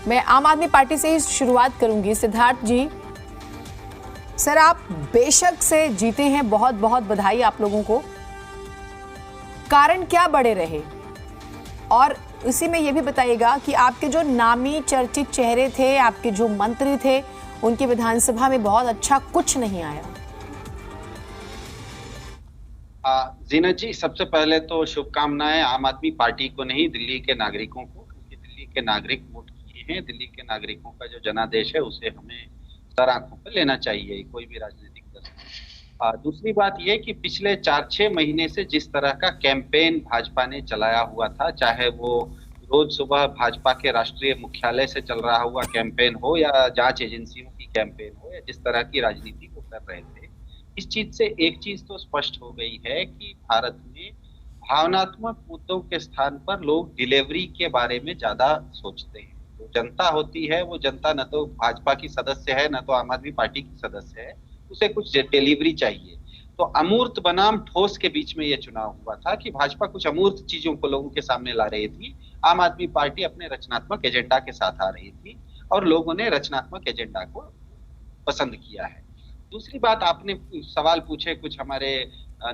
मैं आम आदमी पार्टी से ही शुरुआत करूंगी। सिद्धार्थ जी, सर आप बेशक से जीते हैं, बहुत बहुत बधाई आप लोगों को। कारण क्या बड़े रहे, और इसी में यह भी बताइएगा कि आपके जो नामी चर्चित चेहरे थे, आपके जो मंत्री थे, उनकी विधानसभा में बहुत अच्छा कुछ नहीं आया। जीनत जी, सबसे पहले तो शुभकामनाएं आम आदमी पार्टी को नहीं, दिल्ली के नागरिकों को, क्योंकि दिल्ली के नागरिक वोट किए हैं। दिल्ली के नागरिकों का जो जनादेश है उसे हमें सर आंखों पर लेना चाहिए, कोई भी राजनीतिक दल। दूसरी बात यह कि पिछले 4-6 महीने से जिस तरह का कैंपेन भाजपा ने चलाया हुआ था, चाहे वो रोज सुबह भाजपा के राष्ट्रीय मुख्यालय से चल रहा हुआ कैंपेन हो या जांच एजेंसियों की कैंपेन हो, या जिस तरह की राजनीति वो कर रहे थे, इस चीज से एक चीज तो स्पष्ट हो गई है कि भारत में भावनात्मक मुद्दों के स्थान पर लोग डिलीवरी के बारे में ज्यादा सोचते हैं। जो जनता होती है वो जनता न तो भाजपा की सदस्य है, न तो आम आदमी पार्टी की सदस्य है, उसे कुछ डिलीवरी चाहिए। तो अमूर्त बनाम ठोस के बीच में ये चुनाव हुआ था कि भाजपा कुछ अमूर्त चीजों को लोगों के सामने ला रही थी, आम आदमी पार्टी अपने रचनात्मक एजेंडा के साथ आ रही थी, और लोगों ने रचनात्मक एजेंडा को पसंद किया है। दूसरी बात, आपने सवाल पूछे कुछ हमारे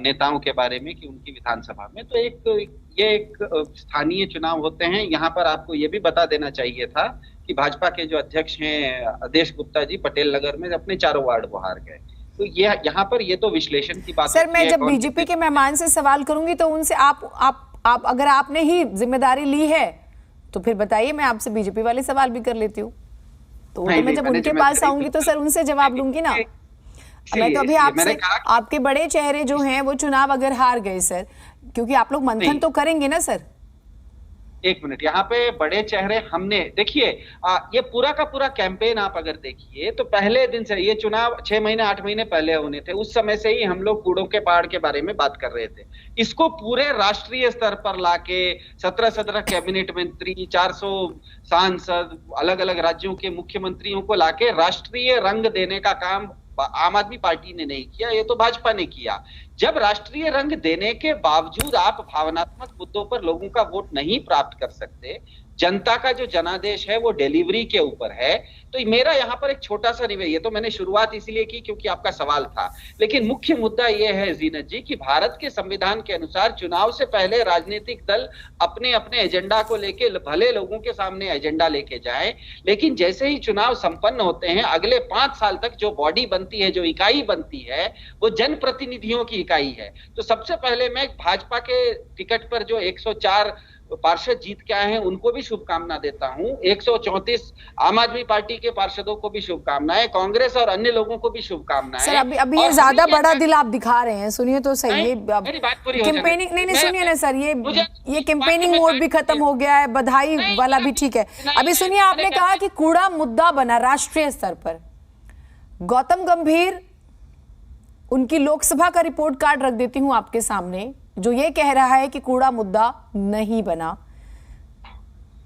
नेताओं के बारे में कि उनकी विधानसभा में, तो ये एक स्थानीय चुनाव होते हैं। यहाँ पर आपको ये भी बता देना चाहिए था कि भाजपा के जो अध्यक्ष हैं आदेश गुप्ता जी, पटेल नगर में अपने 4 वार्ड वो हार गए। तो ये यहाँ पर ये तो विश्लेषण की बात। सर मैं जब बीजेपी के मेहमान से सवाल करूंगी तो उनसे आप अगर आपने ही जिम्मेदारी ली है तो फिर बताइए, मैं आपसे बीजेपी वाले सवाल भी कर लेती हूँ। तो मैं जब उनके पास आऊंगी तो सर उनसे जवाब लूंगी ना। मैं तो अभी आपसे, आपके बड़े चेहरे जो हैं वो चुनाव अगर हार गए सर, क्योंकि आप लोग मंथन तो करेंगे ना सर। एक मिनट, यहाँ पे बड़े चेहरे हमने, देखिए ये पूरा का पूरा कैंपेन आप अगर देखिए तो पहले दिन से, ये चुनाव 6 महीने 8 महीने पहले होने थे, उस समय से ही हम लोग कूड़ों के पहाड़ के बारे में बात कर रहे थे। इसको पूरे राष्ट्रीय स्तर पर लाके 17 कैबिनेट मंत्री, 400 सांसद, अलग अलग राज्यों के मुख्यमंत्रियों को लाके राष्ट्रीय रंग देने का काम आम आदमी पार्टी ने नहीं किया, ये तो भाजपा ने किया। जब राष्ट्रीय रंग देने के बावजूद आप भावनात्मक मुद्दों पर लोगों का वोट नहीं प्राप्त कर सकते, जनता का जो जनादेश है वो डिलीवरी के ऊपर है, तो मेरा यहाँ पर एक छोटा सा निवेदन, ये तो मैंने शुरुआत इसलिए की क्योंकि आपका सवाल था, लेकिन मुख्य मुद्दा यह है जीनत जी कि भारत के संविधान के अनुसार चुनाव से पहले राजनीतिक दल अपने अपने एजेंडा को लेके भले लोगों के सामने एजेंडा लेके जाएं, लेकिन जैसे ही चुनाव संपन्न होते हैं, अगले 5 साल तक जो बॉडी बनती है, जो इकाई बनती है, वो जनप्रतिनिधियों की इकाई है। तो सबसे पहले मैं भाजपा के टिकट पर जो 104 पार्षद जीत के आए हैं उनको भी शुभकामना देता हूं, 134 आम आदमी पार्टी के पार्षदों को भी शुभकामनाएं, कांग्रेस और अन्य लोगों को भी शुभकामनाएं। सर अभी ये ज्यादा बड़ा दिल आप दिखा रहे हैं, सुनिए तो सही। ये कैंपेनिंग नहीं सुनिए ना सर, ये कैंपेनिंग मोड भी खत्म हो गया है, बधाई वाला भी ठीक है। अभी सुनिए, आपने कहा कि कूड़ा मुद्दा बना राष्ट्रीय स्तर पर। गौतम गंभीर, उनकी लोकसभा का रिपोर्ट कार्ड रख देती हूं आपके सामने, जो ये कह रहा है कि कूड़ा मुद्दा नहीं बना।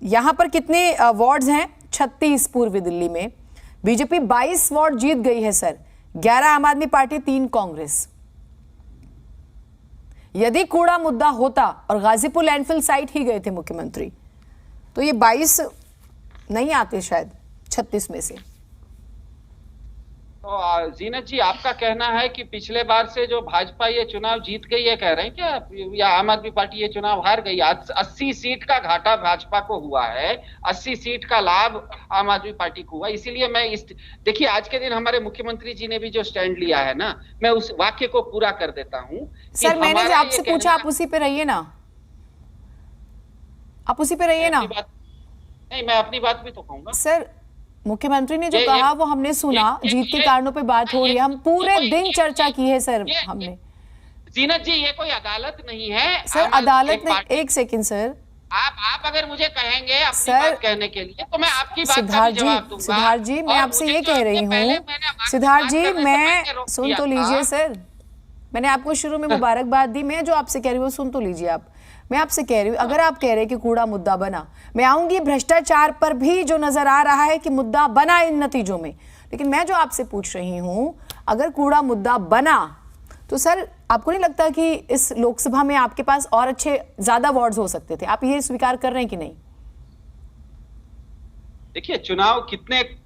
यहां पर कितने वार्ड्स हैं? 36 पूर्वी दिल्ली में बीजेपी 22 वार्ड जीत गई है सर, 11 आम आदमी पार्टी, 3 कांग्रेस। यदि कूड़ा मुद्दा होता और गाजीपुर लैंडफिल साइट ही गए थे मुख्यमंत्री, तो ये 22 नहीं आते शायद 36 में से। तो जीनत जी, आपका कहना है कि पिछले बार से जो भाजपा ये चुनाव जीत गई, ये कह रहे हैं क्या, या आम आदमी पार्टी ये चुनाव हार गई? 80 सीट का घाटा भाजपा को हुआ है, 80 सीट का लाभ आम आदमी पार्टी को हुआ। इसीलिए मैं देखिए, आज के दिन हमारे मुख्यमंत्री जी ने भी जो स्टैंड लिया है ना, मैं उस वाक्य को पूरा कर देता हूं। सर मैंने जो आपसे पूछा, आप उसी पे रहिए ना, आप उसी पे रहिए ना। नहीं, मैं अपनी बात भी तो कहूंगा सर। मुख्यमंत्री ने जो कहा वो हमने सुना, जीत के कारणों पे बात हो रही है, हम पूरे दिन चर्चा की है सर हमने। जीनत जी, ये कोई अदालत नहीं है सर, अदालत नहीं। एक सेकंड सर, आप अगर मुझे कहेंगे अपनी बात कहने के लिए तो मैं आपकी बात का भी जवाब दूंगा। सिद्धार्थ जी, मैं आपसे ये कह रही हूँ, सिद्धार्थ जी मैं सुन तो लीजिए सर, मैंने आपको शुरू में मुबारकबाद दी, मैं जो आपसे कह रही हूँ सुन तो लीजिए आप। मैं आपसे कह रही हूँ, अगर आप कह रहे हैं कि कूड़ा मुद्दा बना, मैं आऊंगी भ्रष्टाचार पर भी, जो नजर आ रहा है कि मुद्दा बना इन नतीजों में, लेकिन मैं जो आपसे पूछ रही हूँ, अगर कूड़ा मुद्दा बना तो सर आपको नहीं लगता कि इस लोकसभा में आपके पास और अच्छे ज्यादा वार्ड्स हो सकते थे? आप ये स्वीकार कर रहे हैं कि नहीं? देखिए, चुनाव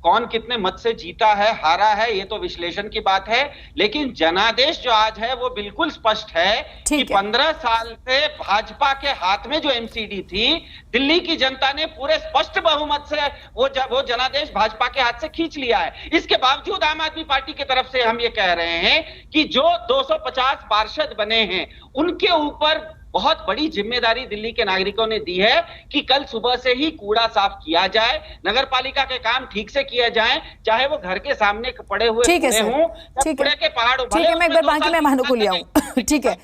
कौन कितने मत से जीता है, हारा है, ये तो विश्लेषण की बात है, लेकिन जनादेश जो आज है वो बिल्कुल स्पष्ट है कि 15 साल से भाजपा के हाथ में जो एमसीडी थी, दिल्ली की जनता ने पूरे स्पष्ट बहुमत से वो जनादेश भाजपा के हाथ से खींच लिया है। इसके बावजूद आम आदमी पार्टी की तरफ से हम ये कह रहे हैं कि जो 250 पार्षद बने हैं, उनके ऊपर बहुत बड़ी जिम्मेदारी दिल्ली के नागरिकों ने दी है कि कल सुबह से ही कूड़ा साफ किया जाए, नगर पालिका के काम ठीक से किए जाएं, चाहे वो घर के सामने पड़े हुए कूड़े हों, कूड़े के पहाड़। ठीक है, मैं एक बार बाकी मेहमानों को ले आऊं। ठीक है।